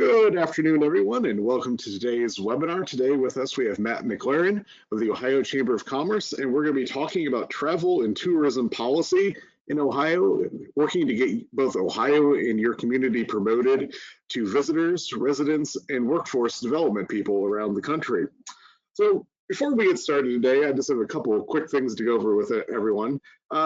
Good afternoon, everyone, and welcome to today's webinar. Today with us, we have Matt MacLaren of the Ohio Chamber of Commerce, and we're going to be talking about travel and tourism policy in Ohio, working to get both Ohio and your community promoted to visitors, residents, and workforce development people around the country. So before we get started today, I just have a couple of quick things to go over with everyone.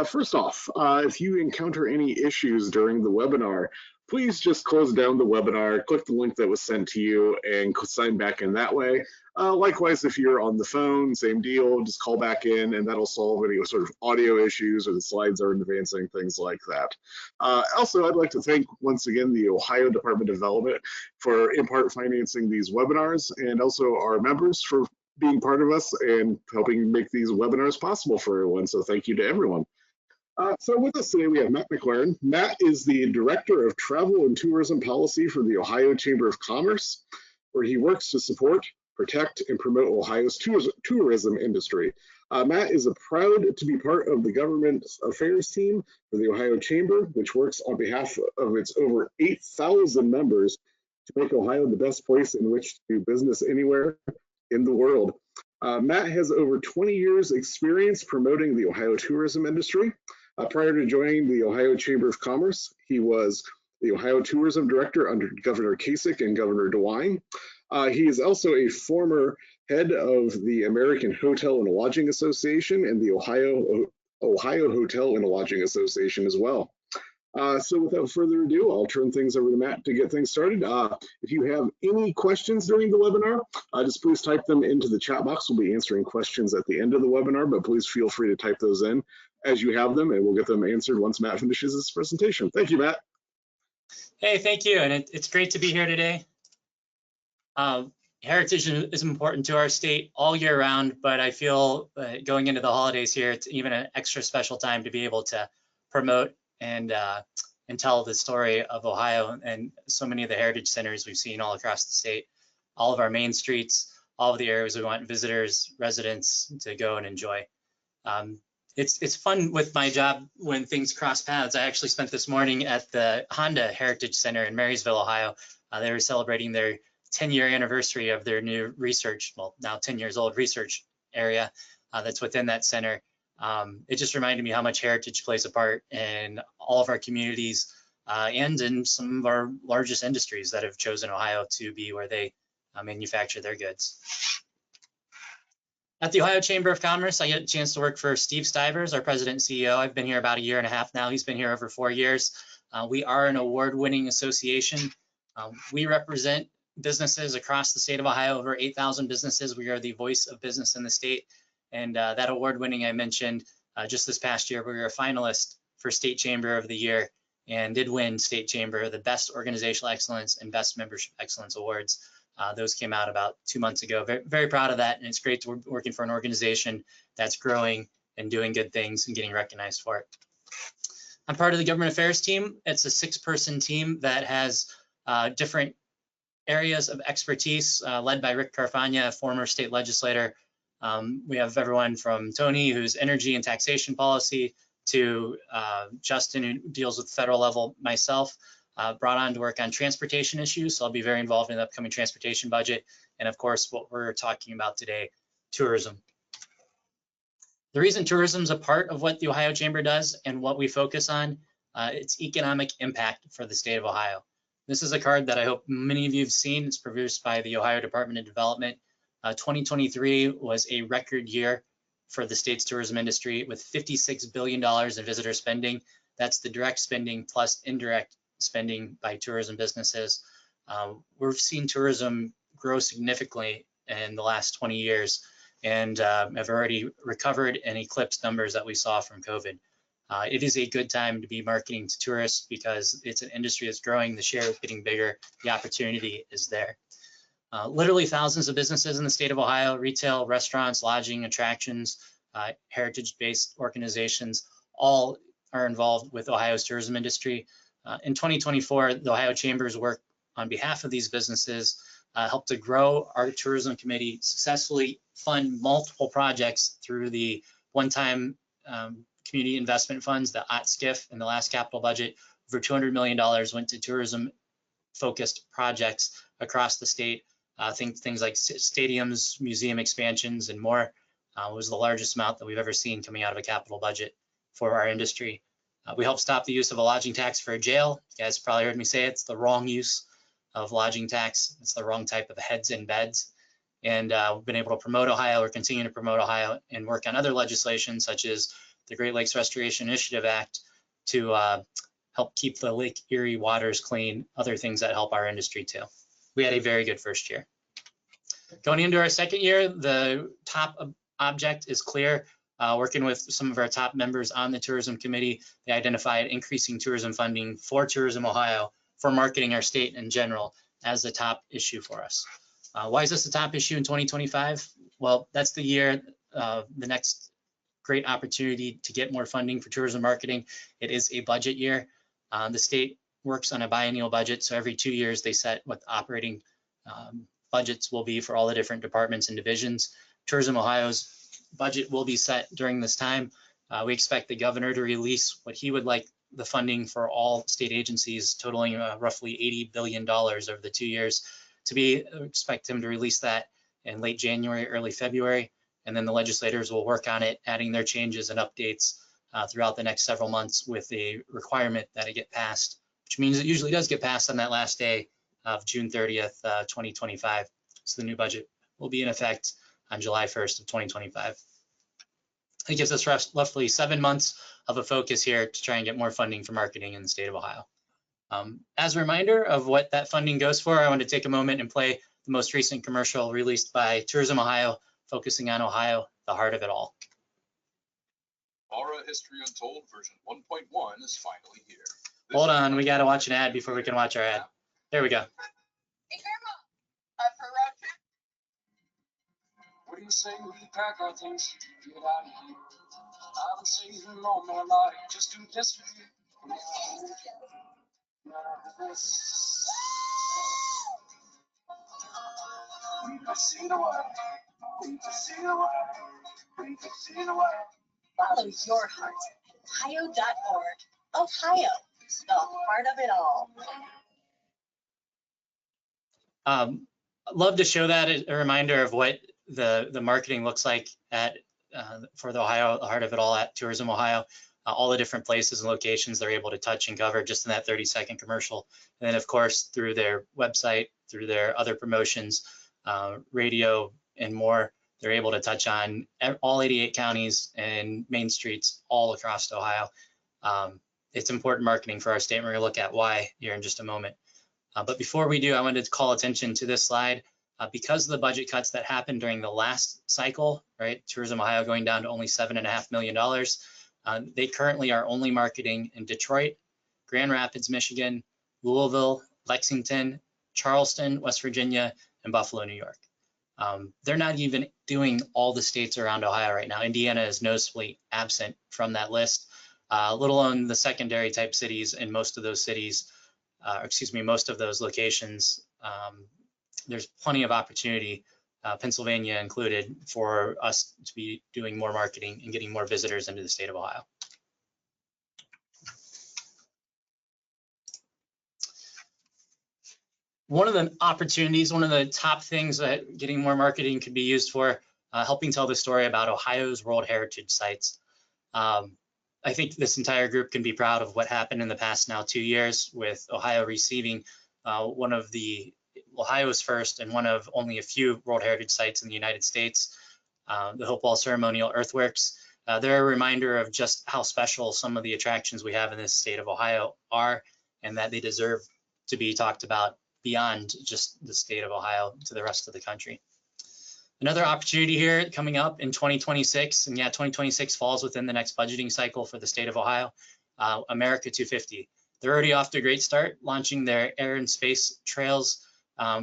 First off, if you encounter any issues during the webinar, please just close down the webinar, click the link that was sent to you, and sign back in that way. Likewise, if you're on the phone, same deal, just call back in, and that'll solve any sort of audio issues or the slides aren't advancing, things like that. Also, I'd like to thank, once again, the Ohio Department of Development for in part financing these webinars, and also our members for being part of us and helping make these webinars possible for everyone. So thank you to everyone. So with us today, we have Matt MacLaren. Matt is the Director of Travel and Tourism Policy for the Ohio Chamber of Commerce, where he works to support, protect, and promote Ohio's tourism industry. Matt is proud to be part of the government affairs team for the Ohio Chamber, which works on behalf of its over 8,000 members to make Ohio the best place in which to do business anywhere in the world. Matt has over 20 years experience promoting the Ohio tourism industry. Prior to joining the Ohio Chamber of Commerce, he was the Ohio Tourism Director under Governor Kasich and Governor DeWine. He is also a former head of the American Hotel and Lodging Association and the Ohio Hotel and Lodging Association as well. So without further ado, I'll turn things over to Matt to get things started. If you have any questions during the webinar, just please type them into the chat box. We'll be answering questions at the end of the webinar, but please feel free to type those in as you have them, and we'll get them answered once Matt finishes his presentation. Thank you, Matt. Hey, thank you, and it's great to be here today. Heritage is important to our state all year round, but I feel going into the holidays here, it's even an extra special time to be able to promote and tell the story of Ohio and so many of the heritage centers we've seen all across the state, all of our main streets, all of the areas we want visitors, residents to go and enjoy. It's fun with my job when things cross paths. I actually spent this morning at the Honda Heritage Center in Marysville, Ohio. They were celebrating their 10-year anniversary of their new research, well, now 10 years old research area that's within that center. It just reminded me how much heritage plays a part in all of our communities and in some of our largest industries that have chosen Ohio to be where they manufacture their goods. At the Ohio Chamber of Commerce, I get a chance to work for Steve Stivers, our president and CEO. I've been here about 1.5 years now. He's been here over 4 years. We are an award-winning association. We represent businesses across the state of Ohio, over 8,000 businesses. We are the voice of business in the state. And that award-winning I mentioned, just this past year, we were a finalist for State Chamber of the Year and did win State Chamber, the Best Organizational Excellence and Best Membership Excellence Awards. Those came out about 2 months ago. Very, very proud of that, and it's great to be working for an organization that's growing and doing good things and getting recognized for it. I'm part of the government affairs team. It's a 6-person team that has different areas of expertise, led by Rick Carfagna, a former state legislator. We have everyone from Tony, who's energy and taxation policy, to Justin, who deals with the federal level, myself, brought on to work on transportation issues. So I'll be very involved in the upcoming transportation budget. And of course, what we're talking about today, tourism. The reason tourism is a part of what the Ohio Chamber does and what we focus on, its economic impact for the state of Ohio. This is a card that I hope many of you have seen. It's produced by the Ohio Department of Development. 2023 was a record year for the state's tourism industry with $56 billion in visitor spending. That's the direct spending plus indirect spending by tourism businesses. We've seen tourism grow significantly in the last 20 years and have already recovered and eclipsed numbers that we saw from COVID. It is a good time to be marketing to tourists because it's an industry that's growing, the share is getting bigger, the opportunity is there. Literally thousands of businesses in the state of Ohio, retail, restaurants, lodging, attractions, heritage-based organizations, all are involved with Ohio's tourism industry. In 2024, the Ohio Chamber's work on behalf of these businesses helped to grow our tourism committee, successfully fund multiple projects through the one-time community investment funds, the OTSCIF, in the last capital budget. Over $200 million went to tourism focused projects across the state. Things like stadiums, museum expansions, and more. Was the largest amount that we've ever seen coming out of a capital budget for our industry. We helped stop the use of a lodging tax for a jail. You guys probably heard me say it's the wrong use of lodging tax. It's the wrong type of heads in beds. And we've been able to promote Ohio, or continue to promote Ohio, and work on other legislation such as the Great Lakes Restoration Initiative Act to help keep the Lake Erie waters clean, other things that help our industry too. We had a very good first year. Going into our second year, the top object is clear. Working with some of our top members on the tourism committee, they identified increasing tourism funding for Tourism Ohio for marketing our state in general as the top issue for us. Why is this the top issue in 2025? Well, that's the year, the next great opportunity to get more funding for tourism marketing. It is a budget year. The state works on a biennial budget, so every 2 years they set what the operating budgets will be for all the different departments and divisions. Tourism Ohio's budget will be set during this time. We expect the governor to release what he would like the funding for all state agencies, totaling roughly $80 billion over the 2 years. Expect him to release that in late January, early February, and then the legislators will work on it, adding their changes and updates throughout the next several months, with a requirement that it get passed, which means it usually does get passed on that last day of June 30th, 2025. So the new budget will be in effect on July 1st of 2025. It gives us roughly 7 months of a focus here to try and get more funding for marketing in the state of Ohio. As a reminder of what that funding goes for, I want to take a moment and play the most recent commercial released by Tourism Ohio, focusing on Ohio, the heart of it all. Aura History Untold version 1.1 is finally here. Hold on, we got to watch an ad before we can watch our ad. There we go. Hey, Grandma, up for a road trip? What do you say we pack our things, get out of here? I've been saving all my life just to this for you. We can see the world. We can see the world. We can see the world. Follow your heart. Ohio.org. Ohio, the heart of it all. Love to show that as a reminder of what the marketing looks like at for the Ohio, the heart of it all at Tourism Ohio. All the different places and locations they're able to touch and cover just in that 30-second commercial. And then, of course, through their website, through their other promotions, radio, and more, they're able to touch on all 88 counties and main streets all across Ohio. It's important marketing for our state, and we're going to look at why here in just a moment. But before we do, I wanted to call attention to this slide. Because of the budget cuts that happened during the last cycle, right, Tourism Ohio going down to only $7.5 million, they currently are only marketing in Detroit, Grand Rapids, Michigan, Louisville, Lexington, Charleston, West Virginia, and Buffalo, New York. They're not even doing all the states around Ohio right now. Indiana is noticeably absent from that list, let alone the secondary type cities in most of those cities, most of those locations. There's plenty of opportunity, Pennsylvania included, for us to be doing more marketing and getting more visitors into the state of Ohio. One of the opportunities, one of the top things that getting more marketing could be used for, helping tell the story about Ohio's World Heritage Sites. I think this entire group can be proud of what happened in the past now 2 years, with Ohio receiving one of Ohio's first and one of only a few World Heritage Sites in the United States, the Hopewell Ceremonial Earthworks. They're a reminder of just how special some of the attractions we have in this state of Ohio are, and that they deserve to be talked about beyond just the state of Ohio to the rest of the country. Another opportunity here coming up in 2026, and yeah, 2026 falls within the next budgeting cycle for the state of Ohio, America 250. They're already off to a great start, launching their air and space trails,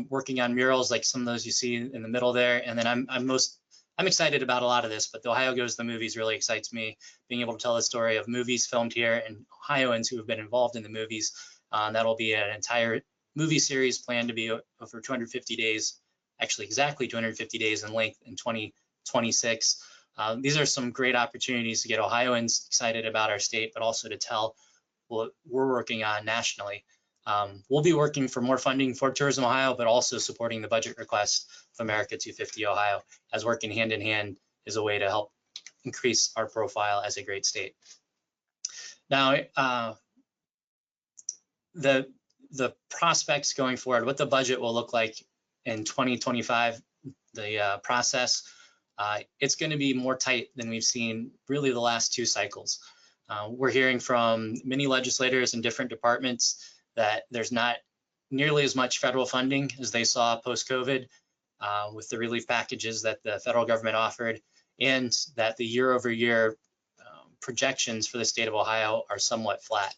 working on murals like some of those you see in the middle there. And then I'm excited about a lot of this, but the Ohio Goes to the Movies really excites me, being able to tell the story of movies filmed here and Ohioans who have been involved in the movies. That'll be an entire movie series planned to be over 250 days, actually exactly 250 days in length in 2026. These are some great opportunities to get Ohioans excited about our state, but also to tell what we're working on nationally. We'll be working for more funding for Tourism Ohio, but also supporting the budget request of America 250 Ohio, as working hand in hand is a way to help increase our profile as a great state. Now, the prospects going forward, what the budget will look like in 2025, the process, it's going to be more tight than we've seen really the last 2 cycles. We're hearing from many legislators in different departments that there's not nearly as much federal funding as they saw post-COVID with the relief packages that the federal government offered, and that the year-over-year projections for the state of Ohio are somewhat flat.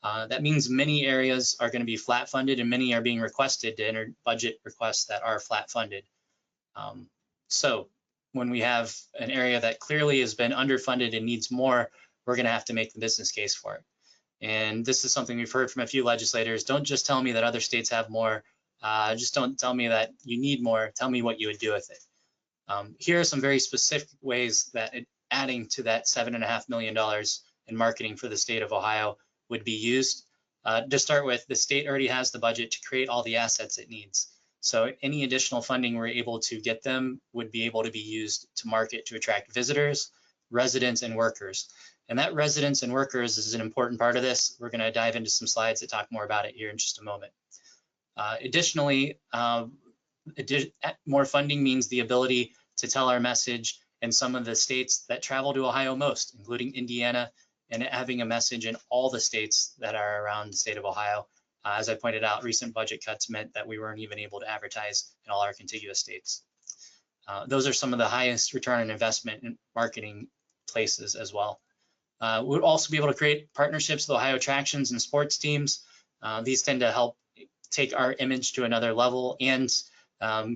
That means many areas are going to be flat funded, and many are being requested to enter budget requests that are flat funded. So when we have an area that clearly has been underfunded and needs more, we're going to have to make the business case for it. And this is something we've heard from a few legislators. Don't just tell me that other states have more. Just don't tell me that you need more. Tell me what you would do with it. Here are some very specific ways that adding to that $7.5 million in marketing for the state of Ohio would be used. To start with, the state already has the budget to create all the assets it needs. So any additional funding we're able to get them would be able to be used to market to attract visitors, residents, and workers. And that residents and workers is an important part of this. We're going to dive into some slides that talk more about it here in just a moment. Additionally, more funding means the ability to tell our message in some of the states that travel to Ohio most, including Indiana, and having a message in all the states that are around the state of Ohio. As I pointed out, recent budget cuts meant that we weren't even able to advertise in all our contiguous states. Those are some of the highest return on investment in marketing places as well. We'll also be able to create partnerships with Ohio attractions and sports teams. These tend to help take our image to another level and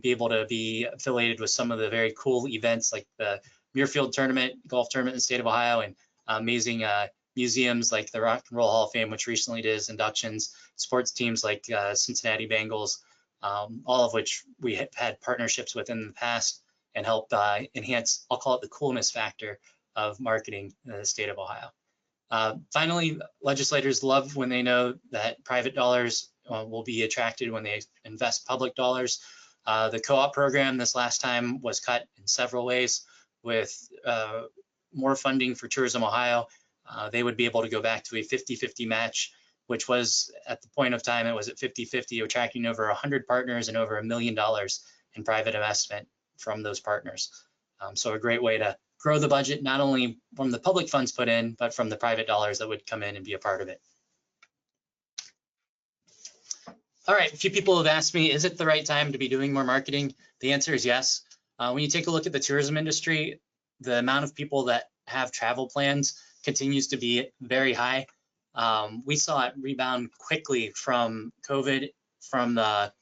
be able to be affiliated with some of the very cool events like the Muirfield Tournament, golf tournament in the state of Ohio, and amazing museums like the Rock and Roll Hall of Fame, which recently did its inductions, sports teams like Cincinnati Bengals, all of which we have had partnerships with in the past and help enhance, I'll call it the coolness factor of marketing in the state of Ohio. Finally, legislators love when they know that private dollars will be attracted when they invest public dollars. The co-op program this last time was cut in several ways. With more funding for Tourism Ohio, they would be able to go back to a 50-50 match, which was at the point of time, it was at 50-50, attracting over 100 partners and over $1 million in private investment from those partners. So a great way to grow the budget, not only from the public funds put in, but from the private dollars that would come in and be a part of it. All right, a few people have asked me, is it the right time to be doing more marketing? The answer is yes. When you take a look at the tourism industry, the amount of people that have travel plans continues to be very high. We saw it rebound quickly from COVID, from the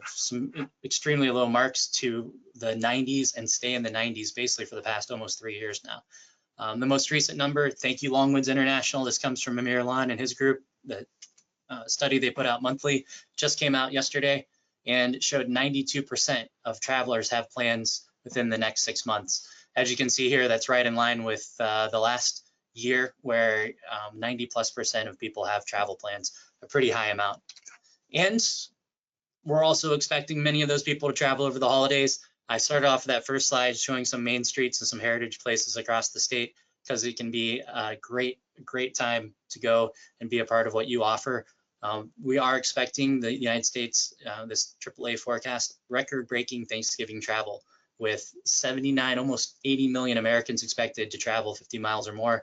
some extremely low marks to the 90s and stay in the 90s basically for the past almost 3 years now. The most recent number, thank you Longwoods International, this comes from Amir Lan and his group. The study they put out monthly just came out yesterday and showed 92% of travelers have plans within the next 6 months. As you can see here, that's right in line with the last year where 90+% of people have travel plans, a pretty high amount. And we're also expecting many of those people to travel over the holidays. I started off that first slide showing some main streets and some heritage places across the state because it can be a great time to go and be a part of what you offer. We are expecting the United States, this AAA forecast, record-breaking Thanksgiving travel with 79, almost 80 million Americans expected to travel 50 miles or more.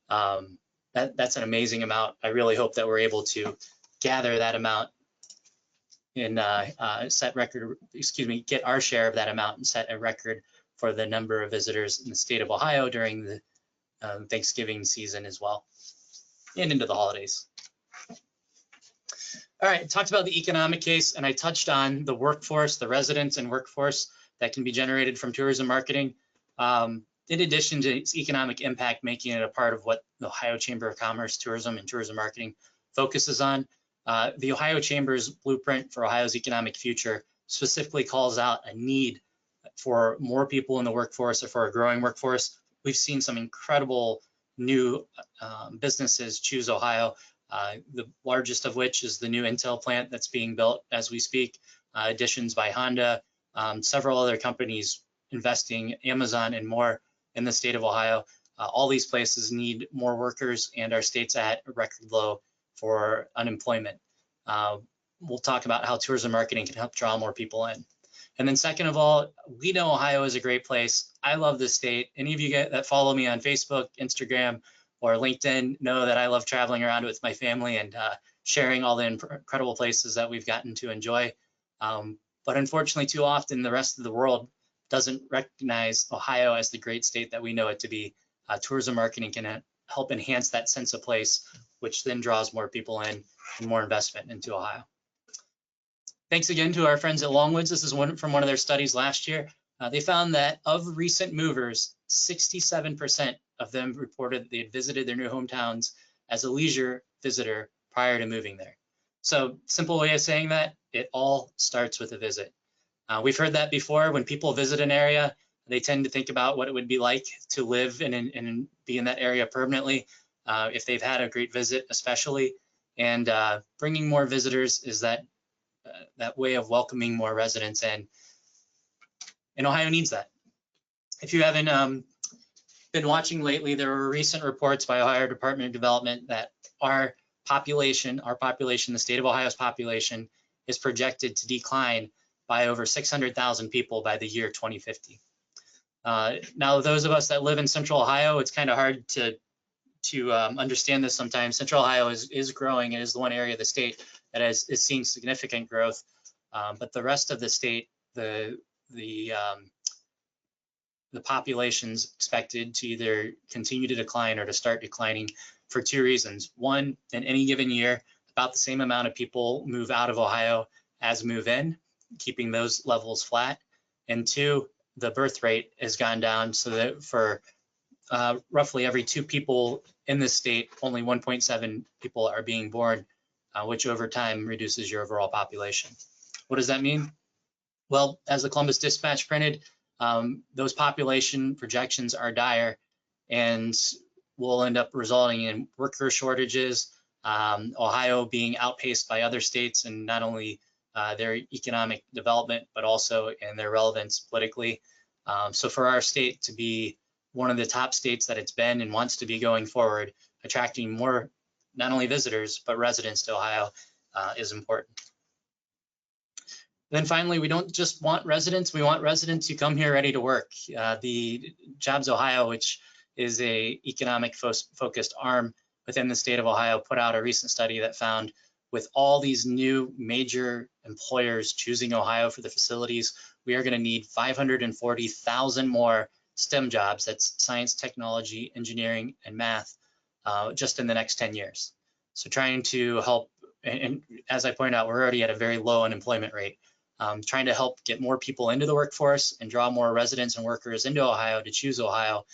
That's an amazing amount. I really hope that we're able to gather that amount and get our share of that amount and set a record for the number of visitors in the state of Ohio during the Thanksgiving season as well, and into the holidays. All right, talked about the economic case, and I touched on the workforce, the residents and workforce that can be generated from tourism marketing. In addition to its economic impact, making it a part of what the Ohio Chamber of Commerce, Tourism and Tourism Marketing focuses on, the Ohio Chamber's blueprint for Ohio's economic future specifically calls out a need for more people in the workforce or for a growing workforce. We've seen some incredible new businesses choose Ohio. the largest of which is the new Intel plant that's being built as we speak, additions by Honda, several other companies investing, Amazon and more in the state of Ohio. All these places need more workers, and our state's at a record low for unemployment. We'll talk about how tourism marketing can help draw more people in. And then second of all, we know Ohio is a great place. I love this state. Any of you that follow me on Facebook, Instagram, or LinkedIn know that I love traveling around with my family and sharing all the incredible places that we've gotten to enjoy. But unfortunately, too often, the rest of the world doesn't recognize Ohio as the great state that we know it to be. Tourism marketing can help enhance that sense of place, which then draws more people in and more investment into Ohio. Thanks again to our friends at Longwoods. This is from one of their studies last year. They found that of recent movers, 67% of them reported they had visited their new hometowns as a leisure visitor prior to moving there. So simple way of saying that, it all starts with a visit. We've heard that before. When people visit an area, they tend to think about what it would be like to live and be in that area permanently, if they've had a great visit especially. And bringing more visitors is that way of welcoming more residents in. And Ohio needs that. If you haven't been watching lately, there were recent reports by Ohio Department of Development that our population, the state of Ohio's population, is projected to decline by over 600,000 people by the year 2050. Now, those of us that live in Central Ohio, it's kind of hard to understand this sometimes. Central Ohio is growing. It is the one area of the state that is seeing significant growth, but the rest of the state, the population's expected to either continue to decline or to start declining for two reasons. One, in any given year, about the same amount of people move out of Ohio as move in, keeping those levels flat. And two, the birth rate has gone down so that for roughly every 2 people in this state, only 1.7 people are being born, which over time reduces your overall population. What does that mean? Well, as the Columbus Dispatch printed, those population projections are dire and will end up resulting in worker shortages, Ohio being outpaced by other states in not only their economic development, but also in their relevance politically. So for our state to be one of the top states that it's been and wants to be going forward, attracting more, not only visitors, but residents to Ohio is important. Then finally, we don't just want residents, we want residents who come here ready to work. The Jobs Ohio, which is a economic focused arm within the state of Ohio, put out a recent study that found with all these new major employers choosing Ohio for the facilities, we are going to need 540,000 more STEM jobs, that's science, technology, engineering, and math, just in the next 10 years. So trying to help, and as I pointed out, we're already at a very low unemployment rate. Trying to help get more people into the workforce and draw more residents and workers into Ohio to choose Ohio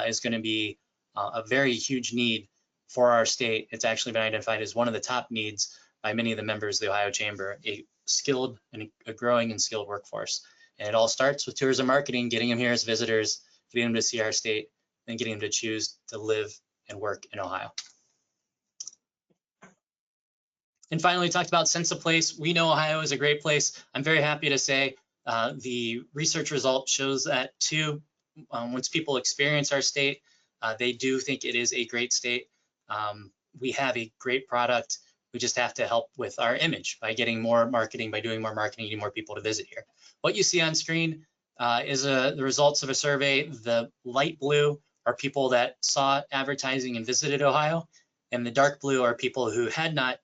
is going to be a very huge need for our state. It's actually been identified as one of the top needs by many of the members of the Ohio Chamber, a skilled and a growing and skilled workforce. And it all starts with tourism marketing, getting them here as visitors, getting them to see our state, and getting them to choose to live and work in Ohio. And finally, we talked about sense of place. We know Ohio is a great place. I'm very happy to say the research result shows that too. Once people experience our state, they do think it is a great state. We have a great product. We just have to help with our image by getting more marketing, by doing more marketing, getting more people to visit here. What you see on screen is the results of a survey. The light blue are people that saw advertising and visited Ohio, and the dark blue are people who had not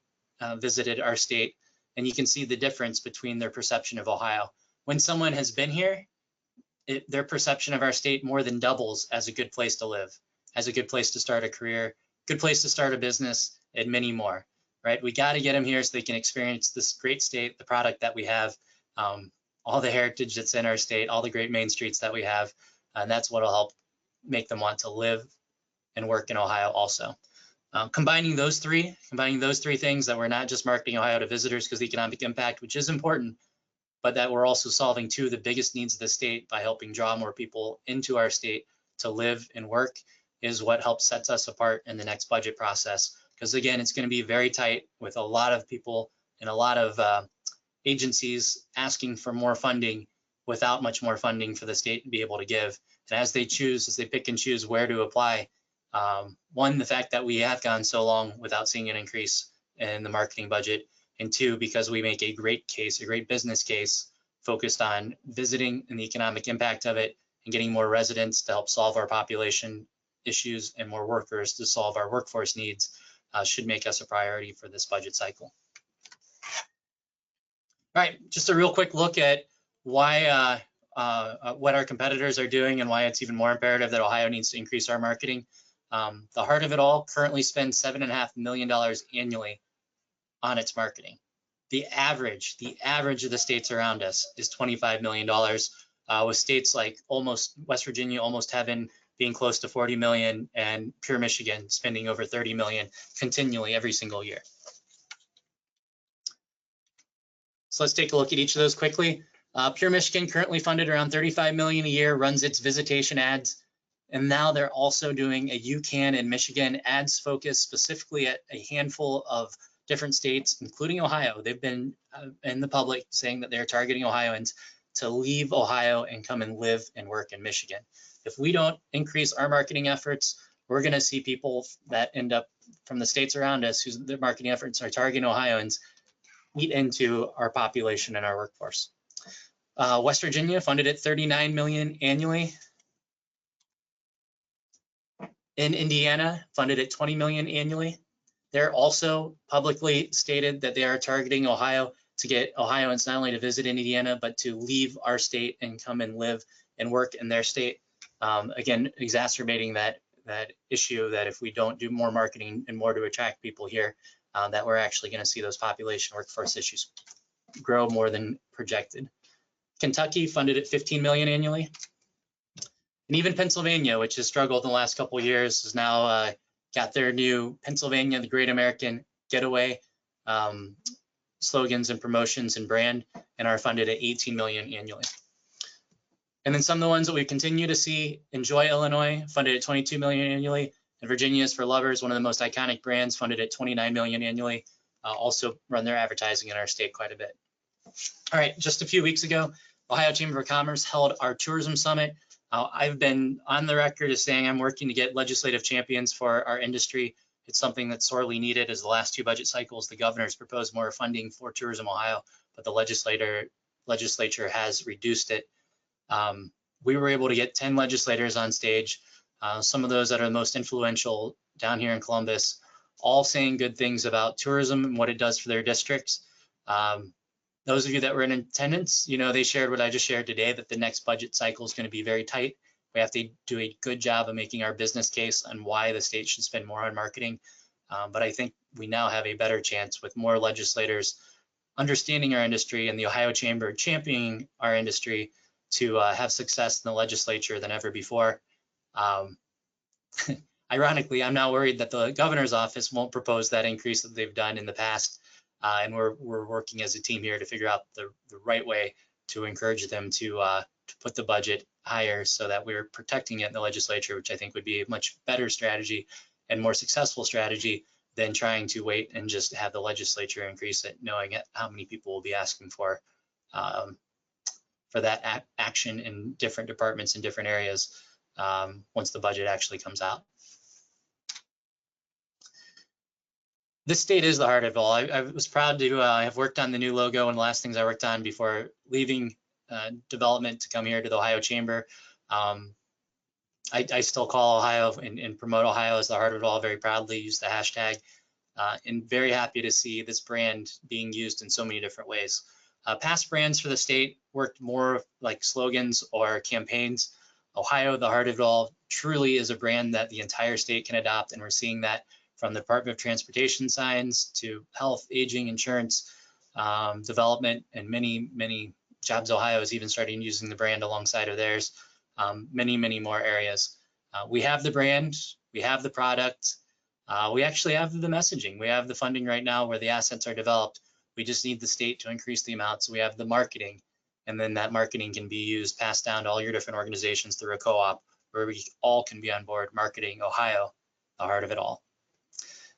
visited our state. And you can see the difference between their perception of Ohio. When someone has been here, their perception of our state more than doubles as a good place to live, as a good place to start a career, good place to start a business, and many more, right? We got to get them here so they can experience this great state, the product that we have, all the heritage that's in our state, all the great main streets that we have, and that's what will help make them want to live and work in Ohio also. Combining those three things, that we're not just marketing Ohio to visitors because the economic impact, which is important, but that we're also solving two of the biggest needs of the state by helping draw more people into our state to live and work, is what helps sets us apart in the next budget process, because again, it's going to be very tight with a lot of people and a lot of agencies asking for more funding without much more funding for the state to be able to give. And as they pick and choose where to apply, one, the fact that we have gone so long without seeing an increase in the marketing budget, and two, because we make a great case, a great business case focused on visiting and the economic impact of it and getting more residents to help solve our population issues and more workers to solve our workforce needs, should make us a priority for this budget cycle. All right, just a real quick look at why what our competitors are doing and why it's even more imperative that Ohio needs to increase our marketing. The Heart of It All currently spends $7.5 million annually on its marketing. The average of the states around us is $25 million, with states like West Virginia, almost heaven, being close to 40 million, and pure Michigan spending over 30 million continually every single year. So let's take a look at each of those quickly. Pure Michigan currently funded around 35 million a year, runs its visitation ads, and now they're also doing a UCAN in Michigan ads focused specifically at a handful of different states, including Ohio. They've been in the public saying that they're targeting Ohioans to leave Ohio and come and live and work in Michigan. If we don't increase our marketing efforts, we're going to see people that end up from the states around us whose their marketing efforts are targeting Ohioans eat into our population and our workforce. West Virginia funded at 39 million annually. In Indiana, funded at 20 million annually. They're also publicly stated that they are targeting Ohio to get Ohioans not only to visit Indiana, but to leave our state and come and live and work in their state. Again, exacerbating that issue that if we don't do more marketing and more to attract people here, that we're actually going to see those population workforce issues grow more than projected. Kentucky funded at 15 million annually. And even Pennsylvania, which has struggled in the last couple of years, has now got their new Pennsylvania, the Great American Getaway slogans and promotions and brand, and are funded at 18 million annually. And then some of the ones that we continue to see, Enjoy Illinois, funded at 22 million annually, and Virginia's for Lovers, one of the most iconic brands, funded at 29 million annually, also run their advertising in our state quite a bit. All right, just a few weeks ago, Ohio Chamber of Commerce held our tourism summit. I've been on the record as saying I'm working to get legislative champions for our industry. It's something that's sorely needed. As the last two budget cycles, the governor's proposed more funding for Tourism Ohio, but the legislature has reduced it. We were able to get 10 legislators on stage, some of those that are the most influential down here in Columbus, all saying good things about tourism and what it does for their districts. Those of you that were in attendance, you know, they shared what I just shared today, that the next budget cycle is going to be very tight. We have to do a good job of making our business case on why the state should spend more on marketing. But I think we now have a better chance with more legislators understanding our industry and the Ohio Chamber championing our industry to have success in the legislature than ever before. Ironically, I'm now worried that the governor's office won't propose that increase that they've done in the past. And we're working as a team here to figure out the right way to encourage them to put the budget higher so that we're protecting it in the legislature, which I think would be a much better strategy and more successful strategy than trying to wait and just have the legislature increase it, knowing how many people will be asking for that action in different departments in different areas once the budget actually comes out. This state is the heart of it all. I was proud to have worked on the new logo, and the last things I worked on before leaving development to come here to the Ohio Chamber. I still call Ohio and promote Ohio as the heart of it all very proudly, use the hashtag, and very happy to see this brand being used in so many different ways. Past brands for the state worked more like slogans or campaigns. Ohio, the heart of it all, truly is a brand that the entire state can adopt, and we're seeing that from the Department of Transportation signs to health, aging, insurance, development, and many jobs. Ohio is even starting using the brand alongside of theirs. Many more areas. We have the brand, we have the product, we actually have the messaging, we have the funding right now where the assets are developed. We just need the state to increase the amounts. So we have the marketing, and then that marketing can be used, passed down to all your different organizations through a co-op where we all can be on board marketing Ohio, the heart of it all.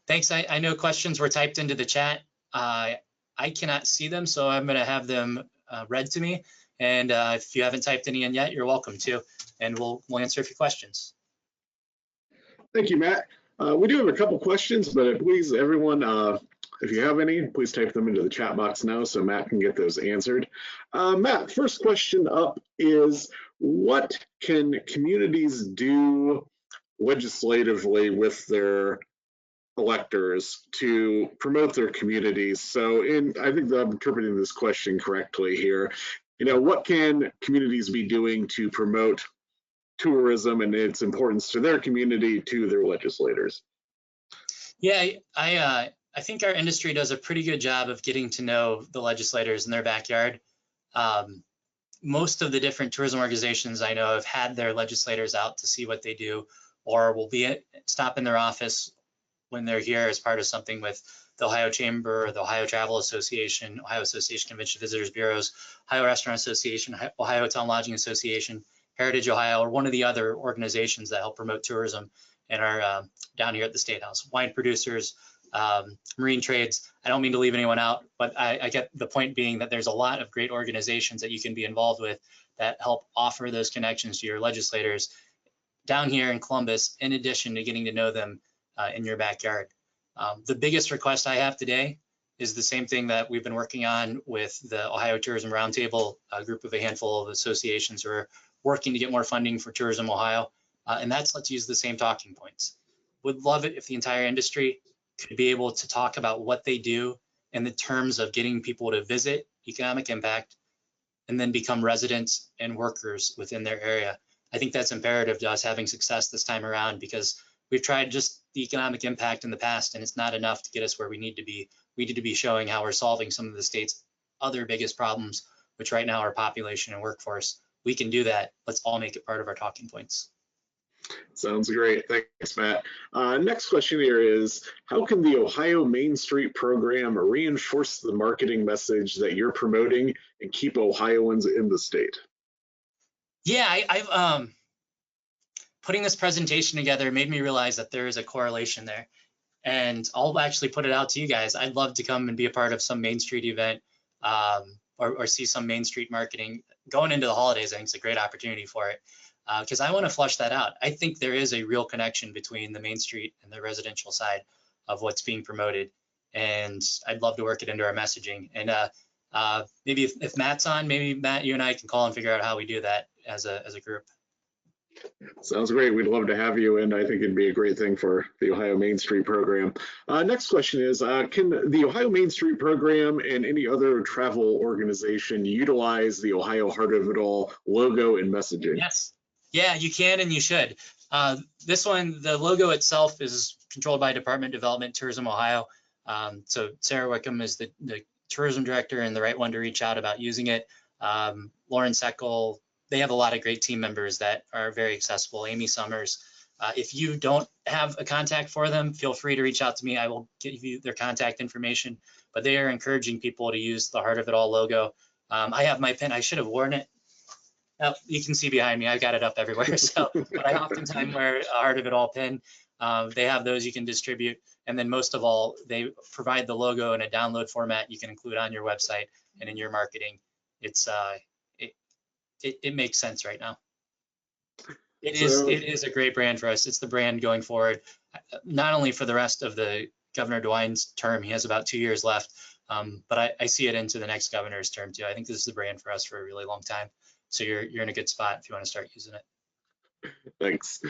Thanks. I know questions were typed into the chat. I cannot see them, so I'm going to have them read to me. And if you haven't typed any in yet, you're welcome to, and we'll answer a few questions. Thank you, Matt. We do have a couple questions, but please, everyone, if you have any, please type them into the chat box now so Matt can get those answered. Matt, first question up is, what can communities do legislatively with their electors to promote their communities? So I think that I'm interpreting this question correctly here. What can communities be doing to promote tourism and its importance to their community to their legislators? Yeah, I think our industry does a pretty good job of getting to know the legislators in their backyard. Most of the different tourism organizations I know have had their legislators out to see what they do, or will stop in their office when they're here as part of something with the Ohio Chamber, the Ohio Travel Association, Ohio Association of Convention Visitors Bureaus, Ohio Restaurant Association, Ohio Hotel and Lodging Association, Heritage Ohio, or one of the other organizations that help promote tourism and are down here at the State House. Wine producers, marine trades. I don't mean to leave anyone out, but I get the point being that there's a lot of great organizations that you can be involved with that help offer those connections to your legislators down here in Columbus, in addition to getting to know them in your backyard. The biggest request I have today is the same thing that we've been working on with the Ohio Tourism Roundtable, a group of a handful of associations who are working to get more funding for Tourism Ohio, and that's let's use the same talking points. Would love it if the entire industry could be able to talk about what they do in the terms of getting people to visit, economic impact, and then become residents and workers within their area. I think that's imperative to us having success this time around, because we've tried just the economic impact in the past, and it's not enough to get us where we need to be. We need to be showing how we're solving some of the state's other biggest problems, which right now are population and workforce. We can do that. Let's all make it part of our talking points. Sounds great. Thanks, Matt. Next question here is, how can the Ohio Main Street program reinforce the marketing message that you're promoting and keep Ohioans in the state? Yeah, I've putting this presentation together made me realize that there is a correlation there. And I'll actually put it out to you guys. I'd love to come and be a part of some Main Street event or see some Main Street marketing. Going into the holidays, I think it's a great opportunity for it, because I want to flush that out. I think there is a real connection between the Main Street and the residential side of what's being promoted. And I'd love to work it into our messaging. And maybe if Matt's on, maybe Matt, you and I can call and figure out how we do that as a group. Sounds great. We'd love to have you, and I think it'd be a great thing for the Ohio Main Street program. Next question is, can the Ohio Main Street program and any other travel organization utilize the Ohio Heart of It All logo and messaging? Yes. Yeah, you can and you should. This one, the logo itself is controlled by Department of Development, Tourism Ohio. So Sarah Wickham is the tourism director and the right one to reach out about using it. Lauren Seckel, they have a lot of great team members that are very accessible. Amy Summers. If you don't have a contact for them, feel free to reach out to me. I will give you their contact information. But they are encouraging people to use the Heart of It All logo. I have my pin. I should have worn it. Oh, you can see behind me. I've got it up everywhere. So, but I oftentimes wear a Heart of It All pin. They have those you can distribute. And then most of all, they provide the logo in a download format you can include on your website and in your marketing. It's it makes sense right now. It is a great brand for us. It's the brand going forward, not only for the rest of the Governor DeWine's term. He has about 2 years left, but I see it into the next governor's term too. I think this is the brand for us for a really long time. So you're in a good spot if you want to start using it. Thanks.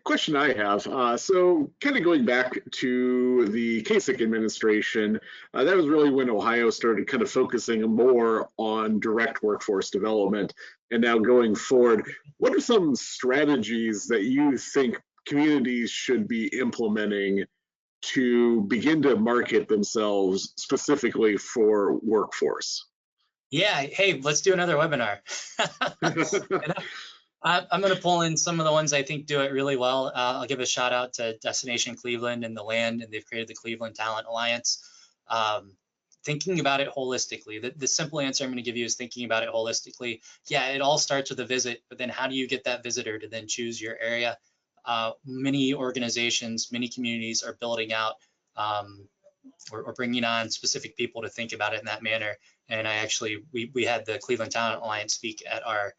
Question I have, so kind of going back to the Kasich administration, that was really when Ohio started kind of focusing more on direct workforce development. And now going forward, what are some strategies that you think communities should be implementing to begin to market themselves specifically for workforce? Yeah, hey, let's do another webinar. I'm going to pull in some of the ones I think do it really well. I'll give a shout out to Destination Cleveland and the Land, and they've created the Cleveland Talent Alliance. Thinking about it holistically. The simple answer I'm going to give you is thinking about it holistically. Yeah, it all starts with a visit, but then how do you get that visitor to then choose your area? many organizations, many communities are building out or bringing on specific people to think about it in that manner. And we had the Cleveland Talent Alliance speak at our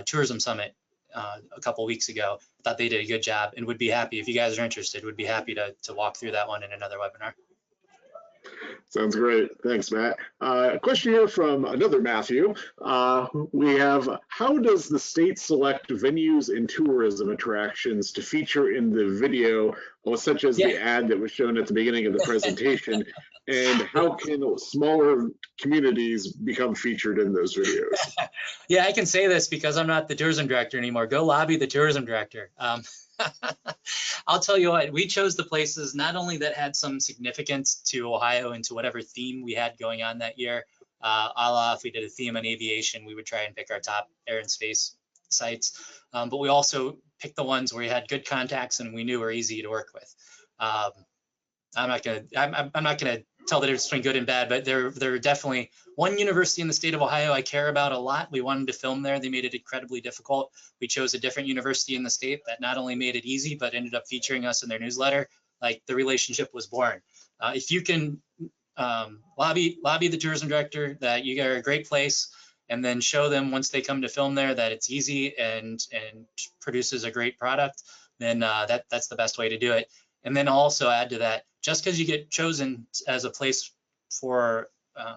tourism summit a couple weeks ago. Thought they did a good job, and would be happy, if you guys are interested, would be happy to walk through that one in another webinar. Sounds great. Thanks, Matt. A question here from another Matthew. We have, how does the state select venues and tourism attractions to feature in the video, such as the ad that was shown at the beginning of the presentation? And how can smaller communities become featured in those videos? Yeah, I can say this because I'm not the tourism director anymore. Go lobby the tourism director. I'll tell you what, we chose the places not only that had some significance to Ohio and to whatever theme we had going on that year. A la if we did a theme on aviation, we would try and pick our top air and space sites. But we also picked the ones where we had good contacts and we knew were easy to work with. I'm not gonna tell the difference between good and bad, but there are definitely one university in the state of Ohio I care about a lot. We wanted to film there. They made it incredibly difficult. We chose a different university in the state that not only made it easy, but ended up featuring us in their newsletter. Like, the relationship was born. If you can lobby the tourism director that you are a great place, and then show them once they come to film there that it's easy and produces a great product, then that's the best way to do it. And then also add to that, just because you get chosen as a place for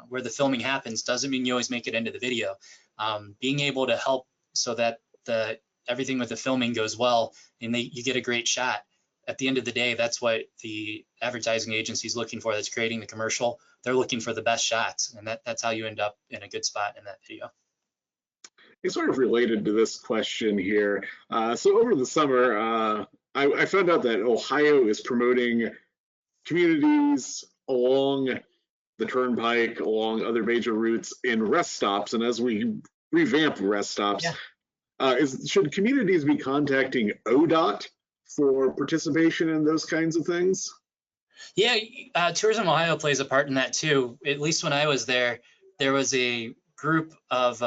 where the filming happens doesn't mean you always make it into the video. Being able to help so that everything with the filming goes well and you get a great shot. At the end of the day, that's what the advertising agency is looking for that's creating the commercial. They're looking for the best shots, and that's how you end up in a good spot in that video. It's sort of related to this question here. So over the summer, I found out that Ohio is promoting communities along the turnpike, along other major routes, in rest stops. And as we revamp rest stops, should communities be contacting ODOT for participation in those kinds of things? Yeah, Tourism Ohio plays a part in that too. At least when I was there was a group of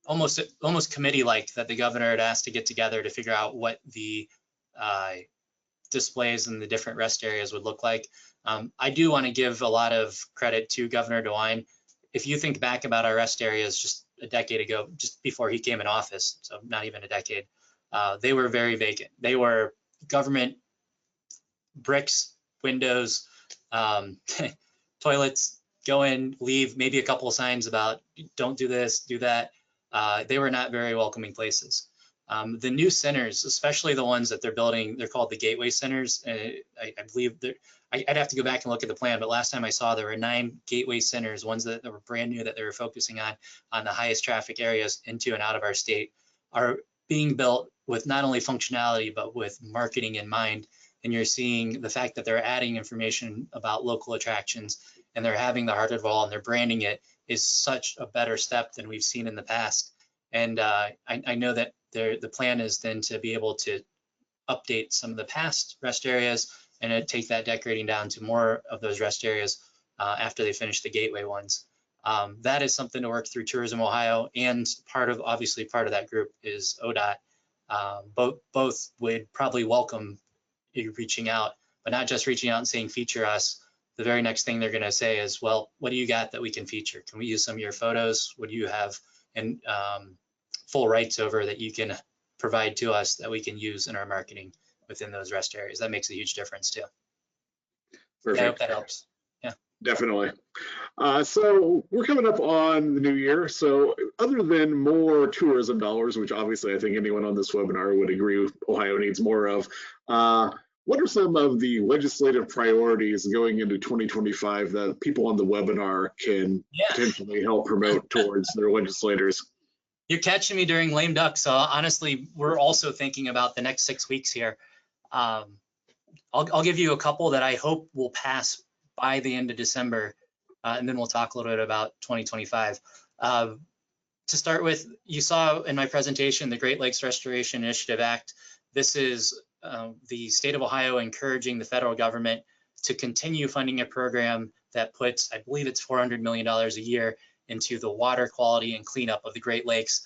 almost committee-like that the governor had asked to get together to figure out what the displays in the different rest areas would look like. I do want to give a lot of credit to Governor DeWine. If you think back about our rest areas just a decade ago, just before he came in office, so not even a decade, they were very vacant. They were government bricks, windows, toilets, go in, leave, maybe a couple of signs about don't do this, do that. They were not very welcoming places. The new centers, especially the ones that they're building, they're called the Gateway Centers. I believe I'd have to go back and look at the plan, but last time I saw there were 9 Gateway Centers, ones that were brand new that they were focusing on the highest traffic areas into and out of our state, are being built with not only functionality, but with marketing in mind. And you're seeing the fact that they're adding information about local attractions and they're having the heart of it all and they're branding it is such a better step than we've seen in the past. And I know that the plan is then to be able to update some of the past rest areas and take that decorating down to more of those rest areas after they finish the gateway ones. That is something to work through Tourism Ohio, and obviously part of that group is ODOT. Both would probably welcome you reaching out, but not just reaching out and saying feature us. The very next thing they're going to say is, well, what do you got that we can feature? Can we use some of your photos? What do you have and full rights over that you can provide to us that we can use in our marketing within those rest areas? That makes a huge difference too. Perfect. I hope that helps. Yeah, definitely. So we're coming up on the new year. So other than more tourism dollars, which obviously I think anyone on this webinar would agree Ohio needs more of, what are some of the legislative priorities going into 2025 that people on the webinar can potentially help promote towards their legislators? You're catching me during lame duck. So honestly, we're also thinking about the next 6 weeks here. I'll give you a couple that I hope will pass by the end of December, and then we'll talk a little bit about 2025. To start with, you saw in my presentation the Great Lakes Restoration Initiative Act. This is the state of Ohio encouraging the federal government to continue funding a program that puts, I believe it's $400 million a year into the water quality and cleanup of the Great Lakes.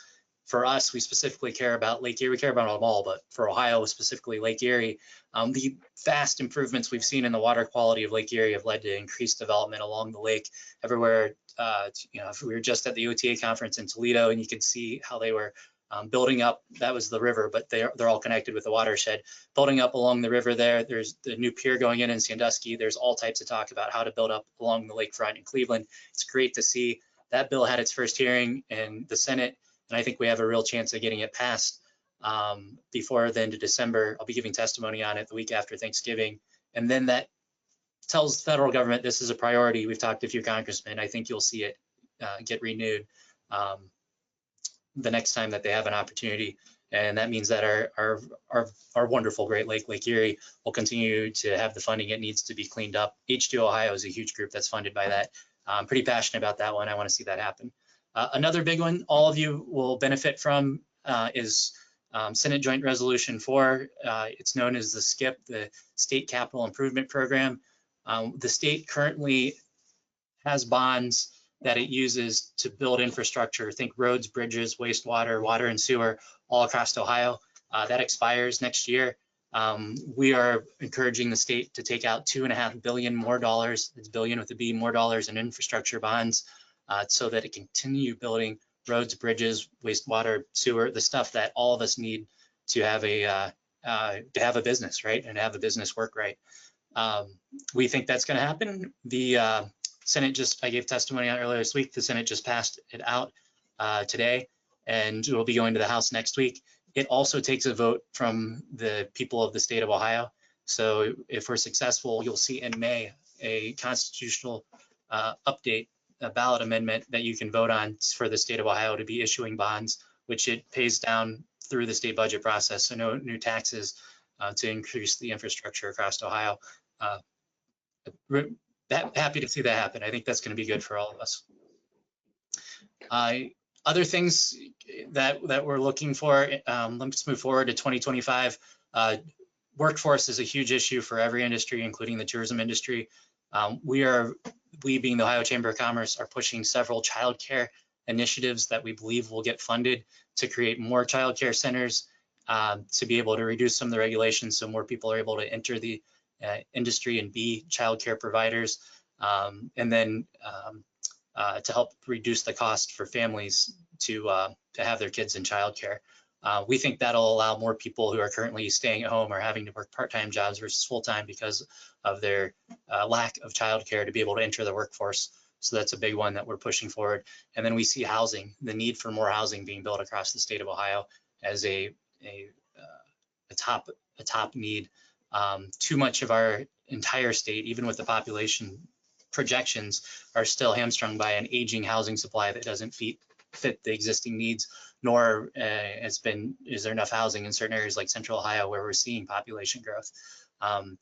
For us, we specifically care about Lake Erie. We care about them all, but for Ohio, specifically Lake Erie, the vast improvements we've seen in the water quality of Lake Erie have led to increased development along the lake everywhere. You know, if we were just at the OTA conference in Toledo, and you can see how they were building up. That was the river, but they're all connected with the watershed. Building up along the river there. There's the new pier going in Sandusky. There's all types of talk about how to build up along the lakefront in Cleveland. It's great to see that bill had its first hearing in the Senate, and I think we have a real chance of getting it passed before the end of December. I'll be giving testimony on it the week after Thanksgiving, and then that tells the federal government this is a priority. We've talked to a few congressmen. I think you'll see it get renewed the next time that they have an opportunity, and that means that our wonderful Great Lake Erie will continue to have the funding it needs to be cleaned up. H2 Ohio is a huge group that's funded by that. I'm pretty passionate about that one. I want to see that happen. Another big one all of you will benefit from is Senate Joint Resolution 4. It's known as the SCIP, the State Capital Improvement Program. The state currently has bonds that it uses to build infrastructure. Think roads, bridges, wastewater, water and sewer all across Ohio. That expires next year. We are encouraging the state to take out $2.5 billion more dollars, it's billion with a B, more dollars in infrastructure bonds so that it can continue building roads, bridges, wastewater, sewer, the stuff that all of us need to have a business, right? And have the business work right. We think that's going to happen. The Senate I gave testimony on earlier this week. The Senate just passed it out today, and it will be going to the House next week. It also takes a vote from the people of the state of Ohio. So if we're successful, you'll see in May a constitutional update, a ballot amendment that you can vote on for the state of Ohio to be issuing bonds, which it pays down through the state budget process. So no new taxes to increase the infrastructure across Ohio. Happy to see that happen. I think that's going to be good for all of us. Other things that we're looking for, let's move forward to 2025. Workforce is a huge issue for every industry, including the tourism industry. We being the Ohio Chamber of Commerce are pushing several childcare initiatives that we believe will get funded to create more childcare centers, to be able to reduce some of the regulations so more people are able to enter the industry and be childcare providers, and then to help reduce the cost for families to have their kids in childcare. We think that'll allow more people who are currently staying at home or having to work part-time jobs versus full-time because of their lack of childcare to be able to enter the workforce. So that's a big one that we're pushing forward. And then we see housing, the need for more housing being built across the state of Ohio as a top need. Too much of our entire state, even with the population projections, are still hamstrung by an aging housing supply that doesn't fit the existing needs, nor is there enough housing in certain areas like Central Ohio where we're seeing population growth.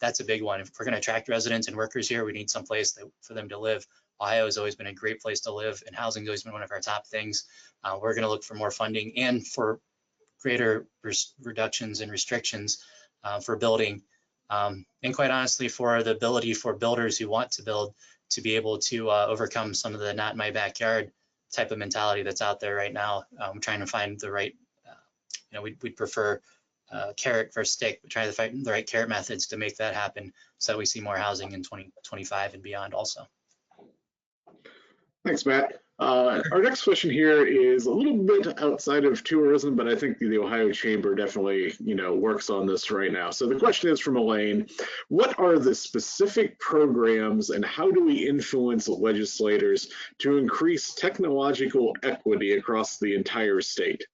That's a big one. If we're going to attract residents and workers here, we need some place for them to live. Ohio has always been a great place to live, and housing has always been one of our top things. We're going to look for more funding and for greater reductions and restrictions for building, and quite honestly, for the ability for builders who want to build to be able to overcome some of the not in my backyard type of mentality that's out there right now. I'm trying to find the right, we'd prefer carrot versus stick, but trying to find the right carrot methods to make that happen so we see more housing in 2025 and beyond also. Thanks, Matt. Our next question here is a little bit outside of tourism, but I think the Ohio Chamber definitely, works on this right now. So the question is from Elaine: what are the specific programs and how do we influence legislators to increase technological equity across the entire state?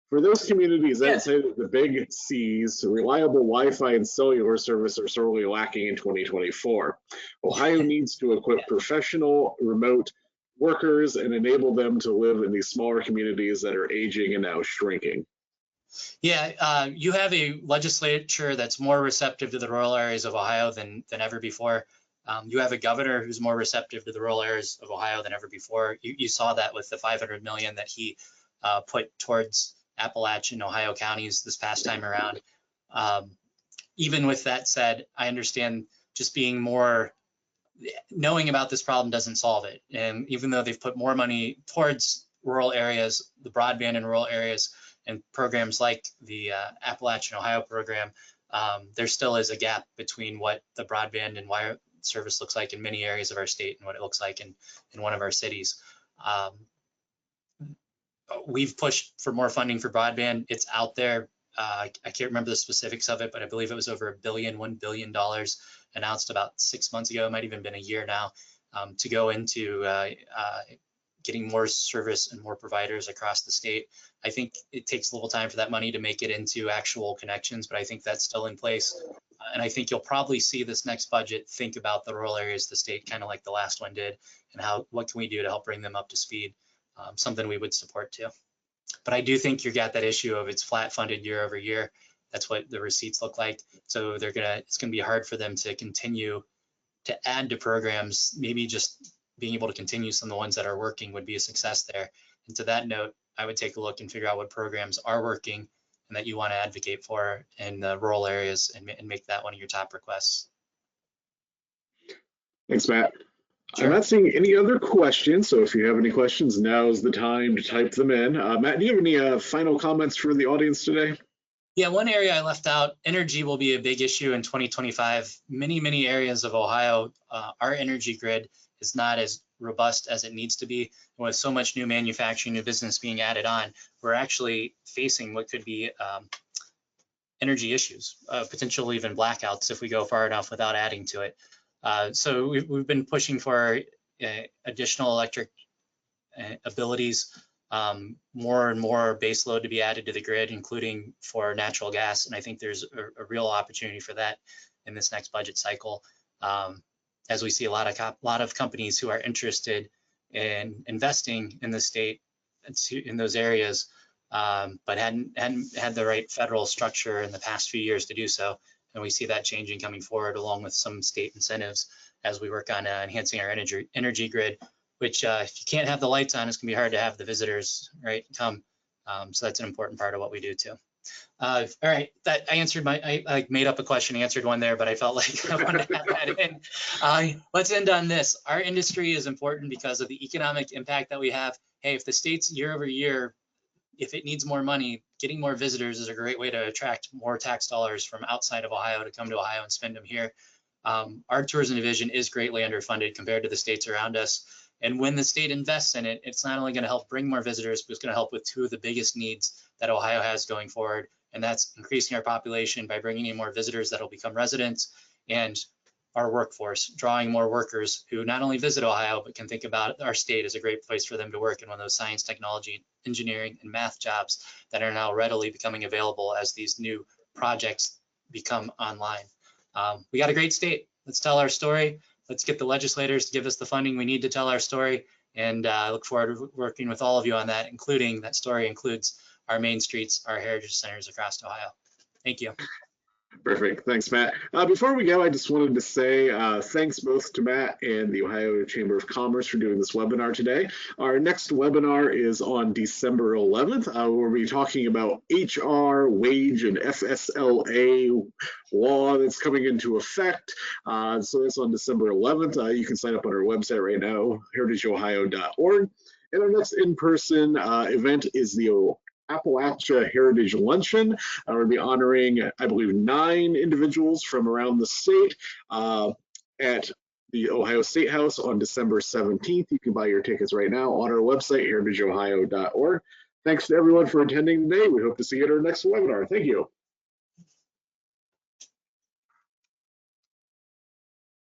For those communities outside of the big C's, reliable Wi-Fi and cellular service are sorely lacking in 2024. Ohio needs to equip professional remote workers and enable them to live in these smaller communities that are aging and now shrinking. Yeah, you have a legislature that's more receptive to the rural areas of Ohio than ever before. You have a governor who's more receptive to the rural areas of Ohio than ever before. You saw that with the $500 million that he put towards Appalachian Ohio counties this past time around. Even with that said, I understand just being knowing about this problem doesn't solve it. And even though they've put more money towards rural areas, the broadband in rural areas, and programs like the Appalachian Ohio program, there still is a gap between what the broadband and wire service looks like in many areas of our state and what it looks like in one of our cities. We've pushed for more funding for broadband. It's out there. I can't remember the specifics of it, but I believe it was over $1 billion announced about 6 months ago. It might even been a year now, to go into getting more service and more providers across the state. I think it takes a little time for that money to make it into actual connections, but I think that's still in place. And I think you'll probably see this next budget think about the rural areas of the state, kind of like the last one did, and what can we do to help bring them up to speed, something we would support too. But I do think you've got that issue of it's flat funded year over year. That's what the receipts look like. So it's gonna be hard for them to continue to add to programs. Maybe just being able to continue some of the ones that are working would be a success there. And to that note, I would take a look and figure out what programs are working and that you want to advocate for in the rural areas, and make that one of your top requests. Thanks, Matt. Sure. I'm not seeing any other questions, so if you have any questions, now is the time to type them in. Matt, do you have any final comments for the audience today? Yeah, one area I left out, energy will be a big issue in 2025. Many areas of Ohio, our energy grid is not as robust as it needs to be. With so much new manufacturing, new business being added on, we're actually facing what could be energy issues, potentially even blackouts if we go far enough without adding to it. So we've been pushing for additional electric abilities, more and more base load to be added to the grid, including for natural gas. And I think there's a real opportunity for that in this next budget cycle, as we see a lot of companies who are interested in investing in the state in those areas, but hadn't had the right federal structure in the past few years to do so. And we see that changing coming forward, along with some state incentives as we work on enhancing our energy grid, which if you can't have the lights on, it's gonna be hard to have the visitors, right, come. So that's an important part of what we do too. All right, that I answered I made up a question, answered one there, but I felt like I wanted to add that in. Let's end on this. Our industry is important because of the economic impact that we have. Hey, if the state's year over year, if it needs more money, getting more visitors is a great way to attract more tax dollars from outside of Ohio to come to Ohio and spend them here. Our tourism division is greatly underfunded compared to the states around us. And when the state invests in it, it's not only going to help bring more visitors, but it's going to help with two of the biggest needs that Ohio has going forward. And that's increasing our population by bringing in more visitors that will become residents, and our workforce, drawing more workers who not only visit Ohio, but can think about our state as a great place for them to work in one of those science, technology, engineering, and math jobs that are now readily becoming available as these new projects become online. We got a great state. Let's tell our story. Let's get the legislators to give us the funding we need to tell our story. And I look forward to working with all of you on that, including that story includes our main streets, our heritage centers across Ohio. Thank you. Perfect. Thanks, Matt. Before we go, I just wanted to say thanks both to Matt and the Ohio Chamber of Commerce for doing this webinar today. Our next webinar is on December 11th. We'll be talking about HR, wage, and FSLA law that's coming into effect. So that's on December 11th. You can sign up on our website right now, heritageohio.org. And our next in-person event is the Appalachia Heritage Luncheon. We'll be honoring, I believe, 9 individuals from around the state at the Ohio State House on December 17th. You can buy your tickets right now on our website, heritageohio.org. Thanks to everyone for attending today. We hope to see you at our next webinar. Thank you.